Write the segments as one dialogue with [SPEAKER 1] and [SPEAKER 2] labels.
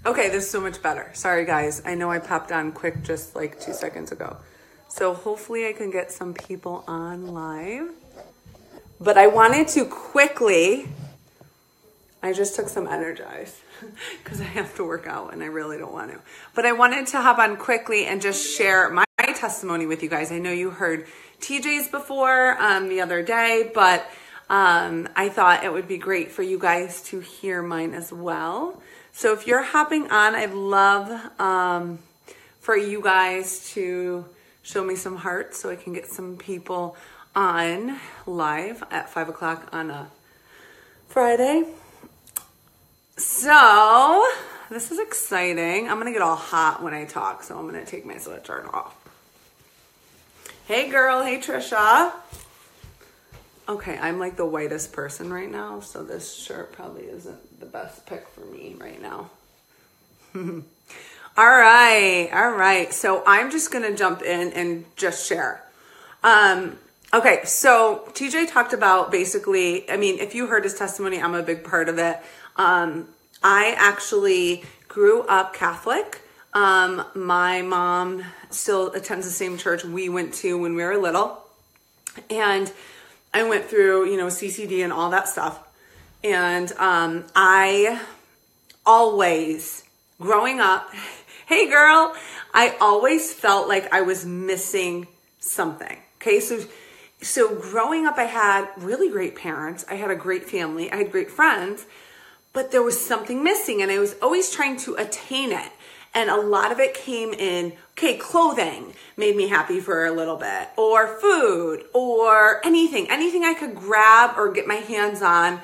[SPEAKER 1] Okay, this is so much better. Sorry, guys. I know I popped on quick just like 2 seconds ago. So hopefully I can get some people on live. But I wanted to quickly, I just took some Energize because I have to work out and I really don't want to. But I wanted to hop on quickly and just share my testimony with you guys. I know you heard TJ's before the other day, but I thought it would be great for you guys to hear mine as well. So if you're hopping on, I'd love for you guys to show me some hearts so I can get some people on live at 5 o'clock on a Friday. So this is exciting. I'm going to get all hot when I talk, so I'm going to take my sweatshirt off. Hey girl, hey Trisha. Okay, I'm like the whitest person right now, so this shirt probably isn't the best pick for me right now. All right. So I'm just going to jump in and just share. Okay, so TJ talked about basically, I mean, if you heard his testimony, I'm a big part of it. I actually grew up Catholic. My mom still attends the same church we went to when we were little. And I went through, CCD and all that stuff. And I always, growing up, hey girl, I always felt like I was missing something. Okay, so growing up, I had really great parents. I had a great family. I had great friends. But there was something missing, and I was always trying to attain it. And a lot of it came in, clothing made me happy for a little bit, or food, or anything I could grab or get my hands on,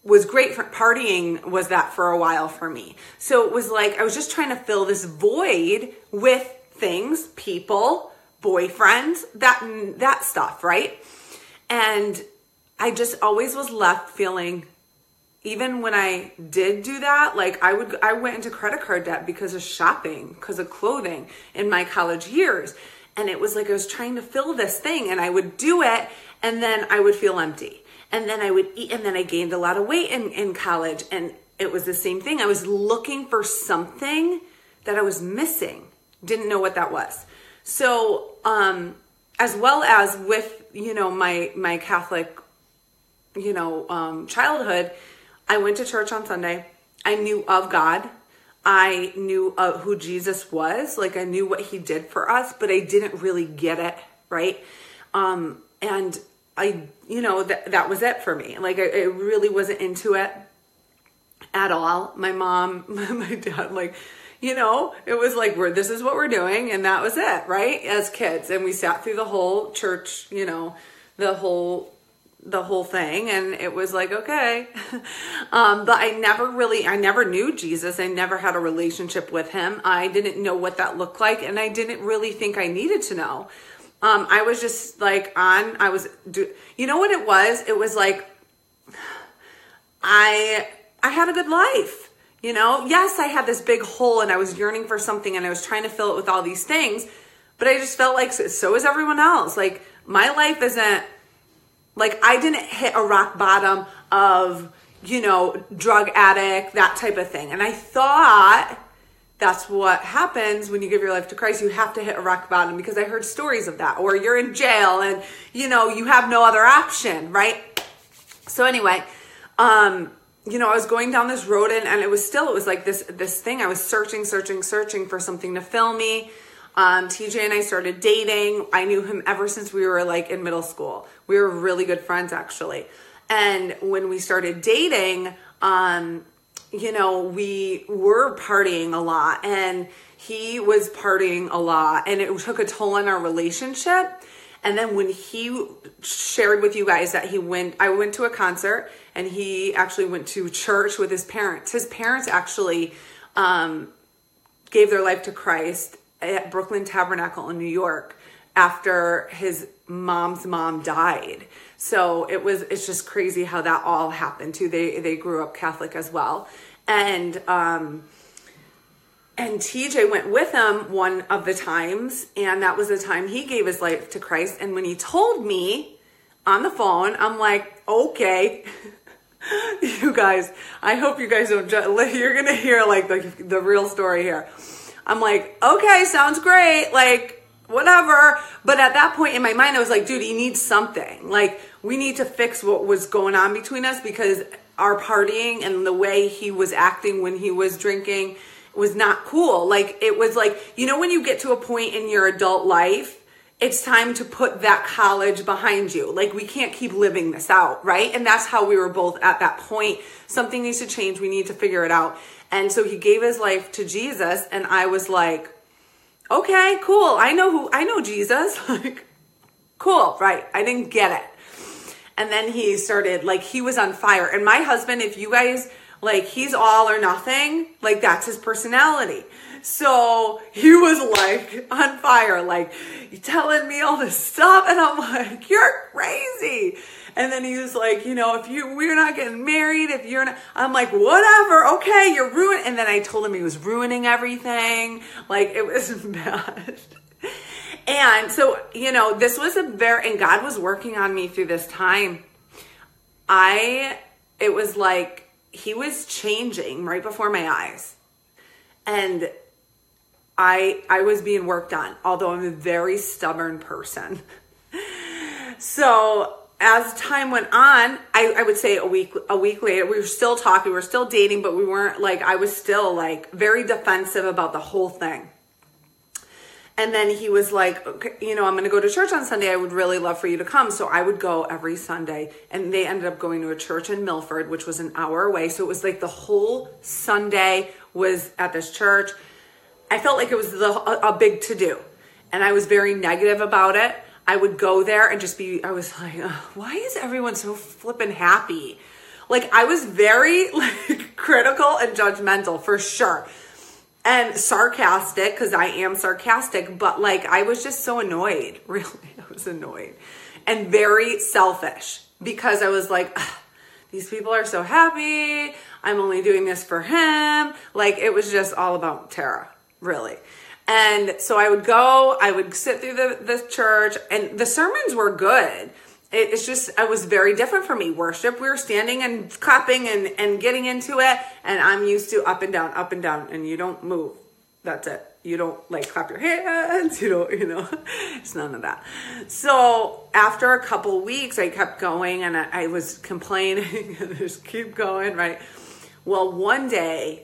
[SPEAKER 1] was great for partying. Was that for a while for me. So it was like, I was just trying to fill this void with things, people, boyfriends, that stuff. Right. And I just always was left feeling, even when I did do that, like I went into credit card debt because of shopping, because of clothing in my college years. And it was like I was trying to fill this thing, and I would do it, and then I would feel empty. And then I would eat, and then I gained a lot of weight in college, and it was the same thing. I was looking for something that I was missing. Didn't know what that was. So, as well as with, my Catholic, childhood, I went to church on Sunday. I knew of God. I knew who Jesus was. Like, I knew what he did for us, but I didn't really get it, right? And I, that was it for me. Like, I really wasn't into it at all. My mom, my dad, it was like, this is what we're doing. And that was it, right? As kids. And we sat through the whole church, the whole thing, and it was like, okay. But I never knew Jesus. I never had a relationship with him. I didn't know what that looked like, and I didn't really think I needed to know. I was just like you know what it was? It was like, I had a good life, Yes, I had this big hole, and I was yearning for something, and I was trying to fill it with all these things, but I just felt like so is everyone else. Like, my life isn't, like, I didn't hit a rock bottom of, drug addict, that type of thing. And I thought that's what happens when you give your life to Christ. You have to hit a rock bottom, because I heard stories of that. Or you're in jail and, you have no other option, right? So anyway, I was going down this road, and it was like this thing. I was searching for something to fill me. TJ and I started dating. I knew him ever since we were like in middle school. We were really good friends, actually. And when we started dating, we were partying a lot, and he was partying a lot, and it took a toll on our relationship. And then when he shared with you guys that I went to a concert, and he actually went to church with his parents. His parents actually, gave their life to Christ at Brooklyn Tabernacle in New York after his mom's mom died. So it's just crazy how that all happened too. They grew up Catholic as well. And TJ went with him one of the times, and that was the time he gave his life to Christ. And when he told me on the phone, I'm like, okay, You guys, I hope you guys don't, you're going to hear like the real story here. I'm like, okay, sounds great. Like, whatever. But at that point in my mind, I was like, dude, he needs something. Like, we need to fix what was going on between us, because our partying and the way he was acting when he was drinking was not cool. Like, it was like, you know, when you get to a point in your adult life, it's time to put that college behind you. Like, we can't keep living this out, right? And that's how we were both at that point. Something needs to change. We need to figure it out. And so he gave his life to Jesus, and I was like, okay, cool. I know Jesus. Like, cool, right? I didn't get it. And then he started, like, he was on fire. And my husband, if you guys, like, he's all or nothing. Like, that's his personality. So he was like on fire, like, you telling me all this stuff. And I'm like, you're crazy. And then he was like, you know, we're not getting married, if you're not, I'm like, whatever. Okay. You're ruining. And then I told him he was ruining everything. Like, it was bad. And so, you know, this was and God was working on me through this time. It was like he was changing right before my eyes. And I was being worked on, although I'm a very stubborn person. So as time went on, I would say a week later, we were still talking, we were still dating, but we weren't like, I was still like very defensive about the whole thing. And then he was like, okay, you know, I'm going to go to church on Sunday. I would really love for you to come. So I would go every Sunday, and they ended up going to a church in Milford, which was an hour away. So it was like the whole Sunday was at this church. I felt like it was a big to-do, and I was very negative about it. I would go there and I was like, why is everyone so flippin' happy? Like, I was very like critical and judgmental for sure. And sarcastic, because I am sarcastic, but like, I was just so annoyed. Really, I was annoyed. And very selfish, because I was like, these people are so happy. I'm only doing this for him. Like, it was just all about Tara, really. And so I would sit through the church, and the sermons were good. It's just, it was very different for me. Worship, we were standing and clapping and getting into it. And I'm used to up and down, and you don't move. That's it. You don't like clap your hands. You don't, it's none of that. So after a couple weeks, I kept going, and I was complaining and just keep going, right? Well, one day,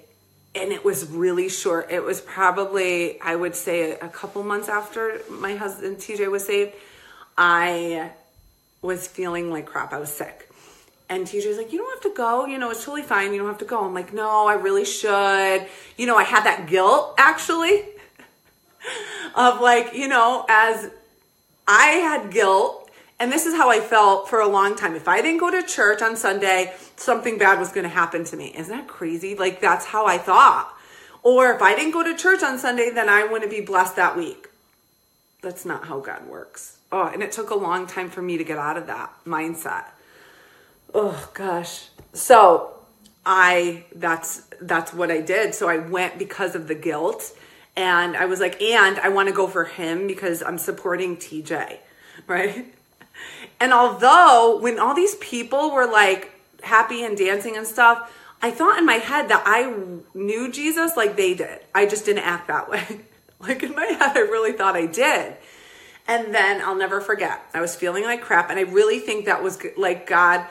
[SPEAKER 1] and it was really short. It was probably, I would say, a couple months after my husband, TJ, was saved. I was feeling like crap. I was sick. And TJ was like, you don't have to go. It's totally fine. You don't have to go. I'm like, no, I really should. I had that guilt, actually, of like, as I had guilt. And this is how I felt for a long time. If I didn't go to church on Sunday, something bad was going to happen to me. Isn't that crazy? Like, that's how I thought. Or if I didn't go to church on Sunday, then I wouldn't be blessed that week. That's not how God works. Oh, and it took a long time for me to get out of that mindset. Oh gosh. So that's what I did. So I went because of the guilt, and I was like, and I want to go for him because I'm supporting TJ, right? And although when all these people were like happy and dancing and stuff, I thought in my head that I knew Jesus like they did. I just didn't act that way. Like, in my head, I really thought I did. And then I'll never forget, I was feeling like crap. And I really think that was like God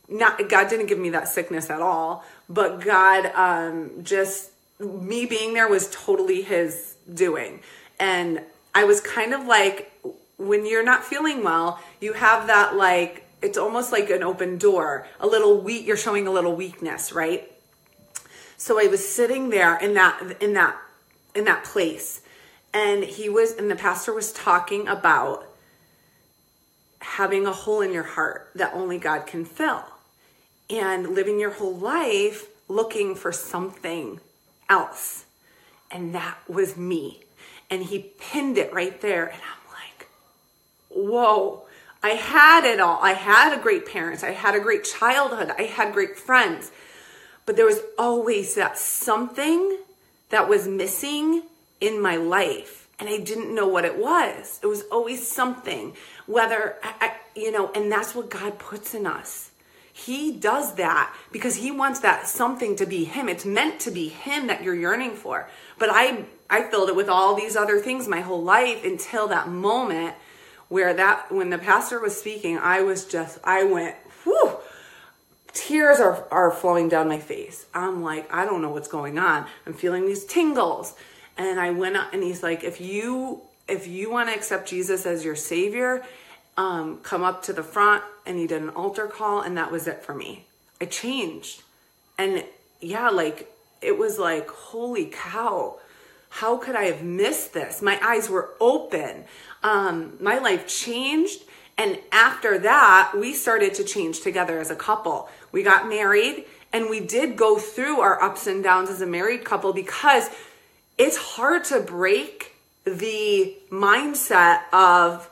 [SPEAKER 1] didn't give me that sickness at all, but God, just me being there was totally his doing. And I was kind of like, when you're not feeling well, you have that, like, it's almost like an open door, you're showing a little weakness, right? So I was sitting there in that place, and the pastor was talking about having a hole in your heart that only God can fill, and living your whole life looking for something else. And that was me. And he pinned it right there. And I'm like, whoa, I had it all. I had a great parents. I had a great childhood. I had great friends. But there was always that something that was missing in my life. And I didn't know what it was. It was always something, and that's what God puts in us. He does that because he wants that something to be him. It's meant to be him that you're yearning for. But I filled it with all these other things my whole life until that moment where when the pastor was speaking, I went, whew, tears are flowing down my face. I'm like, I don't know what's going on. I'm feeling these tingles. And I went up and he's like, if you want to accept Jesus as your savior, come up to the front. And he did an altar call, and that was it for me. I changed. And yeah, like, it was like, holy cow, how could I have missed this? My eyes were open. My life changed. And after that, we started to change together as a couple. We got married, and we did go through our ups and downs as a married couple because it's hard to break the mindset of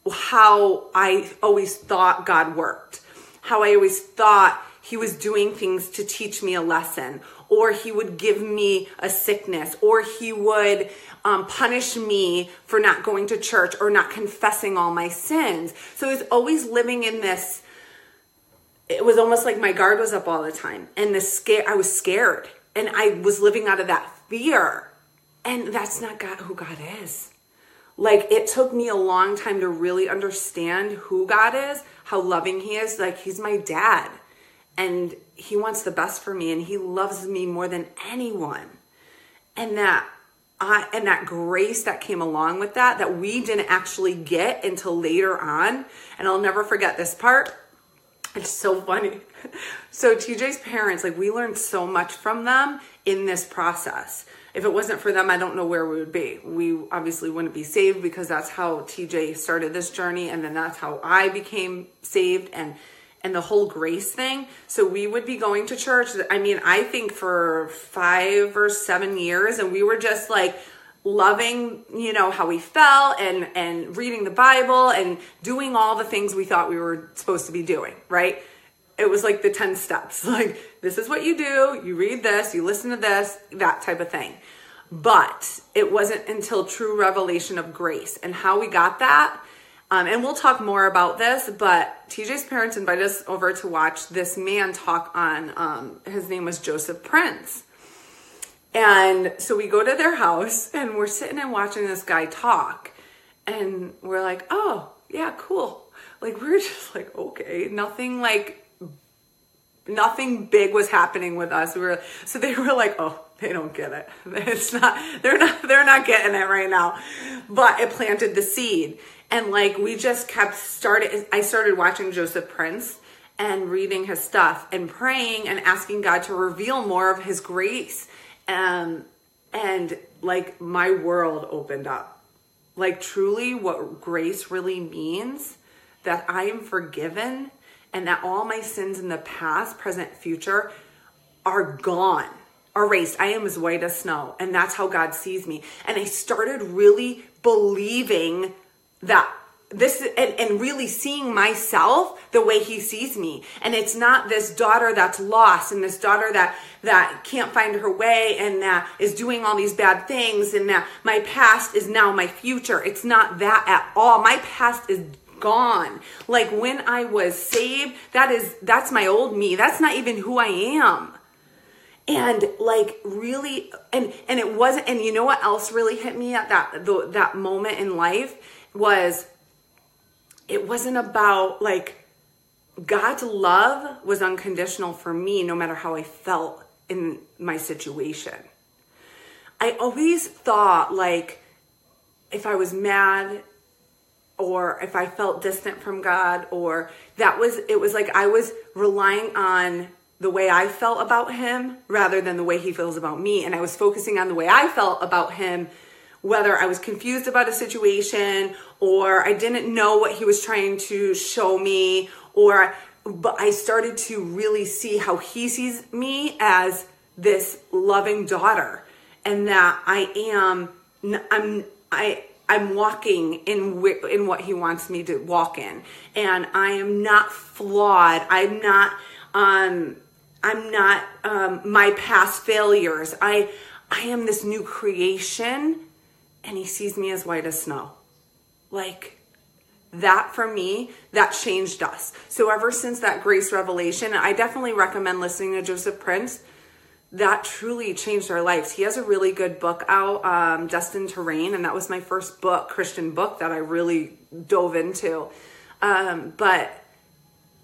[SPEAKER 1] how I always thought God worked, how I always thought he was doing things to teach me a lesson, or he would give me a sickness, or he would punish me for not going to church or not confessing all my sins. So I was always living in this, it was almost like my guard was up all the time. And I was scared, and I was living out of that fear. And that's not who God is. Like, it took me a long time to really understand who God is, how loving he is. Like, he's my dad, and he wants the best for me, and he loves me more than anyone. And that grace that came along with that we didn't actually get until later on. And I'll never forget this part. It's so funny. So TJ's parents, like, we learned so much from them in this process. If it wasn't for them, I don't know where we would be. We obviously wouldn't be saved because that's how TJ started this journey. And then that's how I became saved and the whole grace thing. So we would be going to church. I mean, I think for 5 or 7 years, and we were just like loving, how we felt and reading the Bible and doing all the things we thought we were supposed to be doing, right? It was like the 10 steps. Like, this is what you do. You read this, you listen to this, that type of thing. But it wasn't until true revelation of grace and how we got that. And we'll talk more about this, but TJ's parents invited us over to watch this man talk on, his name was Joseph Prince. And so we go to their house and we're sitting and watching this guy talk. And we're like, oh, yeah, cool. Like, we're just like, okay, nothing big was happening with us. So they were like, oh, they don't get it. They're not getting it right now. But it planted the seed. And like, we just I started watching Joseph Prince and reading his stuff and praying and asking God to reveal more of his grace. And like, my world opened up. Like, truly what grace really means, that I am forgiven and that all my sins in the past, present, future are gone, erased. I am as white as snow. And that's how God sees me. And I started really believing that and really seeing myself the way he sees me. And it's not this daughter that's lost and this daughter that can't find her way and that is doing all these bad things and that my past is now my future. It's not that at all. My past is gone. Like, when I was saved, that's my old me. That's not even who I am. And like, really, and it wasn't, and you know what else really hit me at that moment in life was, it wasn't about, like, God's love was unconditional for me no matter how I felt in my situation. I always thought, like, if I was mad or if I felt distant from God, or it was like I was relying on the way I felt about him rather than the way he feels about me. And I was focusing on the way I felt about him, whether I was confused about a situation or I didn't know what he was trying to show me, but I started to really see how he sees me as this loving daughter, and that I'm walking in what he wants me to walk in, and I am not flawed. I'm not my past failures. I am this new creation, and he sees me as white as snow. Like, that for me, that changed us. So ever since that grace revelation, I definitely recommend listening to Joseph Prince. That truly changed our lives. He has a really good book out, Destined to Reign, and that was my first book, Christian book, that I really dove into. But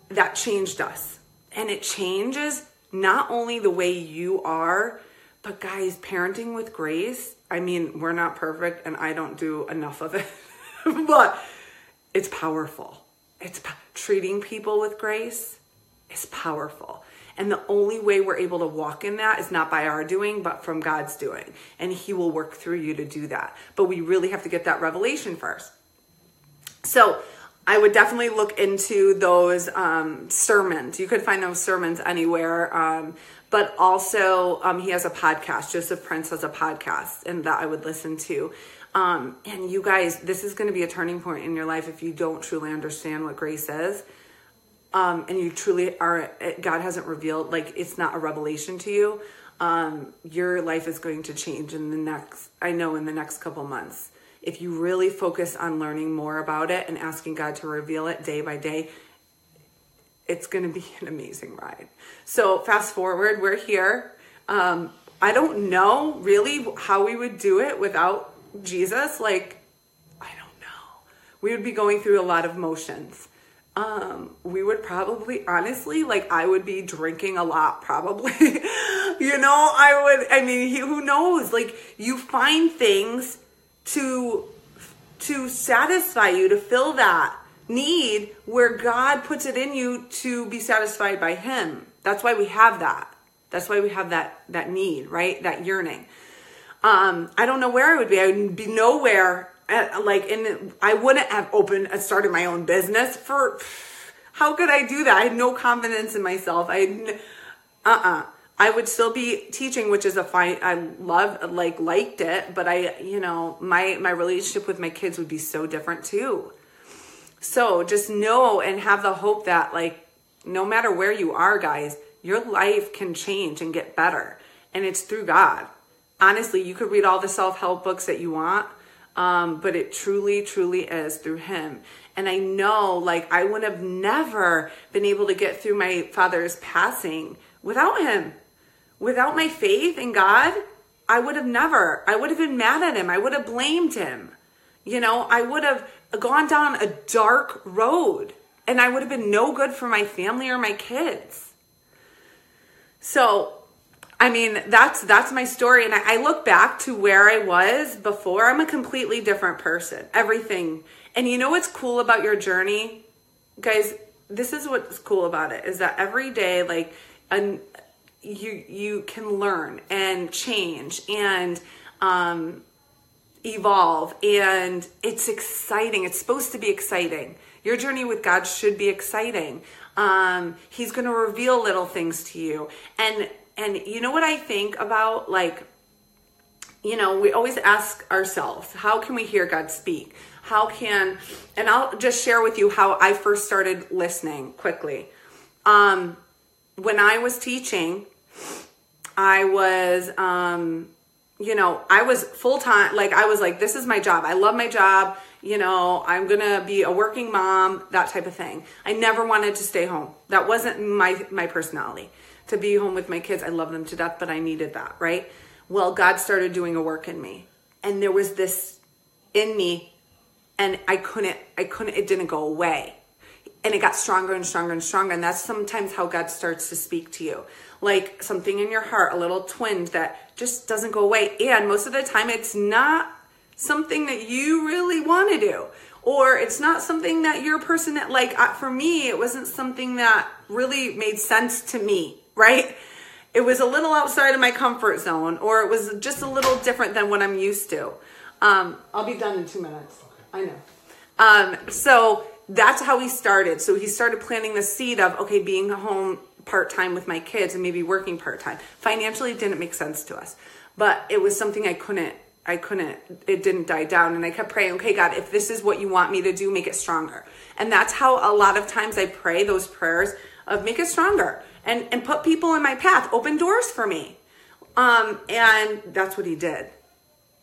[SPEAKER 1] that changed us. And it changes not only the way you are, but guys, parenting with grace, I mean, we're not perfect and I don't do enough of it, but it's powerful. Treating people with grace is powerful. And the only way we're able to walk in that is not by our doing, but from God's doing. And he will work through you to do that. But we really have to get that revelation first. So I would definitely look into those sermons. You could find those sermons anywhere. But also he has a podcast. Joseph Prince has a podcast, and that I would listen to. And you guys, this is going to be a turning point in your life if you don't truly understand what grace is. And you truly are, God hasn't revealed, like it's not a revelation to you. Your life is going to change in the next couple months. If you really focus on learning more about it and asking God to reveal it day by day, it's going to be an amazing ride. So fast forward, we're here. I don't know really how we would do it without Jesus. Like, I don't know. We would be going through a lot of motions. We would probably, honestly, like I would be drinking a lot probably. Who knows? Like you find things to satisfy you, to fill that need where God puts it in you to be satisfied by him. That's why we have that. That's why we have that need, right? That yearning. I don't know where I would be. I would be nowhere. I wouldn't have started my own business how could I do that? I had no confidence in myself. I would still be teaching, which is I liked it, but my relationship with my kids would be so different too. So just know and have the hope that like, no matter where you are, guys, your life can change and get better. And it's through God. Honestly, you could read all the self-help books that you want, but it truly, truly is through him. And I know, like, I would have never been able to get through my father's passing without him. Without my faith in God, I would have been mad at him. I would have blamed him. I would have gone down a dark road and I would have been no good for my family or my kids. So, I mean, that's my story. And I look back to where I was before. I'm a completely different person. Everything. And you know what's cool about your journey? Guys, this is what's cool about it, is that every day, like, you can learn and change and evolve. And it's exciting. It's supposed to be exciting. Your journey with God should be exciting. He's going to reveal little things to you. And you know what I think about, like, we always ask ourselves, how can we hear God speak? And I'll just share with you how I first started listening quickly. When I was teaching, I was, I was full-time. Like, I was like, this is my job. I love my job. I'm going to be a working mom, that type of thing. I never wanted to stay home. That wasn't my personality, to be home with my kids. I love them to death, but I needed that, right? Well, God started doing a work in me, and there was this in me, and I couldn't, it didn't go away. And it got stronger and stronger and stronger. And that's sometimes how God starts to speak to you. Like something in your heart, a little twinge that just doesn't go away. And most of the time, it's not something that you really want to do. Or it's not something that your person, for me, it wasn't something that really made sense to me, right? It was a little outside of my comfort zone, or it was just a little different than what I'm used to. I'll be done in 2 minutes. I know. So that's how he started. So he started planting the seed of, okay, being home part-time with my kids and maybe working part-time. Financially, it didn't make sense to us, but it was something it didn't die down. And I kept praying, okay, God, if this is what you want me to do, make it stronger. And that's how a lot of times I pray those prayers of make it stronger and put people in my path, open doors for me. And that's what he did.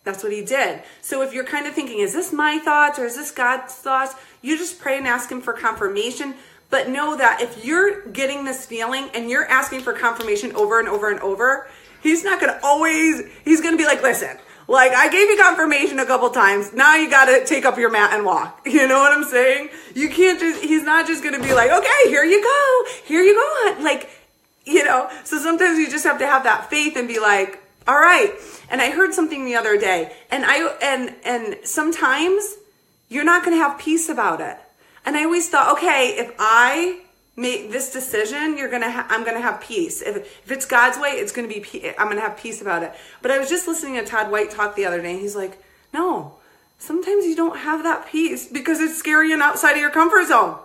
[SPEAKER 1] That's what he did. So if you're kind of thinking, is this my thoughts or is this God's thoughts? You just pray and ask him for confirmation. But know that if you're getting this feeling and you're asking for confirmation over and over and over, he's not going to always, he's going to be like, listen, like I gave you confirmation a couple times. Now you got to take up your mat and walk. You know what I'm saying? You can't just, he's not just going to be like, okay, here you go. Here you go. Like, you know, so sometimes you just have to have that faith and be like, all right. And I heard something the other day and sometimes you're not going to have peace about it. And I always thought, okay, if I make this decision, I'm going to have peace. If it's God's way, it's going to be, I'm going to have peace about it. But I was just listening to Todd White talk the other day, and he's like, no, sometimes you don't have that peace because it's scary and outside of your comfort zone.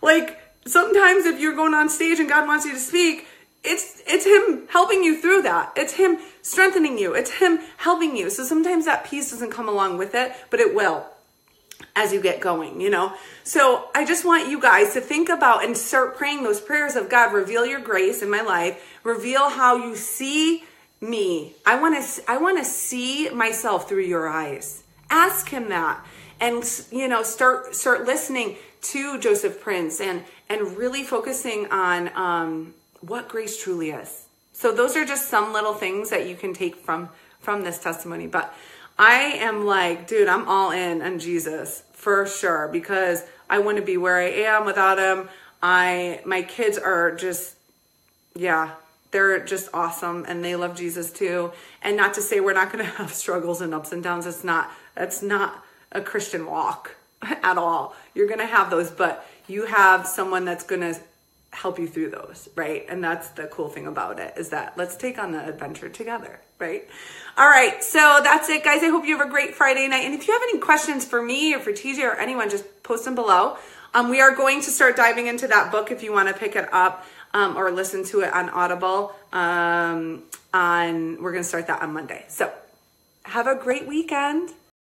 [SPEAKER 1] Like sometimes if you're going on stage and God wants you to speak, it's him helping you through that. It's him strengthening you. It's him helping you. So sometimes that peace doesn't come along with it, but it will as you get going, you know? So I just want you guys to think about and start praying those prayers of God, reveal your grace in my life, reveal how you see me. I want to see myself through your eyes. Ask him that. And, you know, start listening to Joseph Prince and really focusing on what grace truly is. So those are just some little things that you can take from this testimony. But I am like, dude, I'm all in on Jesus for sure because I want to be where I am without him. My kids are just, yeah, they're just awesome and they love Jesus too. And not to say we're not going to have struggles and ups and downs. That's not a Christian walk at all. You're going to have those, but you have someone that's going to help you through those, right? And that's the cool thing about it is that let's take on the adventure together, right? All right, so that's it, guys. I hope you have a great Friday night. And if you have any questions for me or for TJ or anyone, just post them below. We are going to start diving into that book if you want to pick it up or listen to it on Audible. We're going to start that on Monday. So have a great weekend.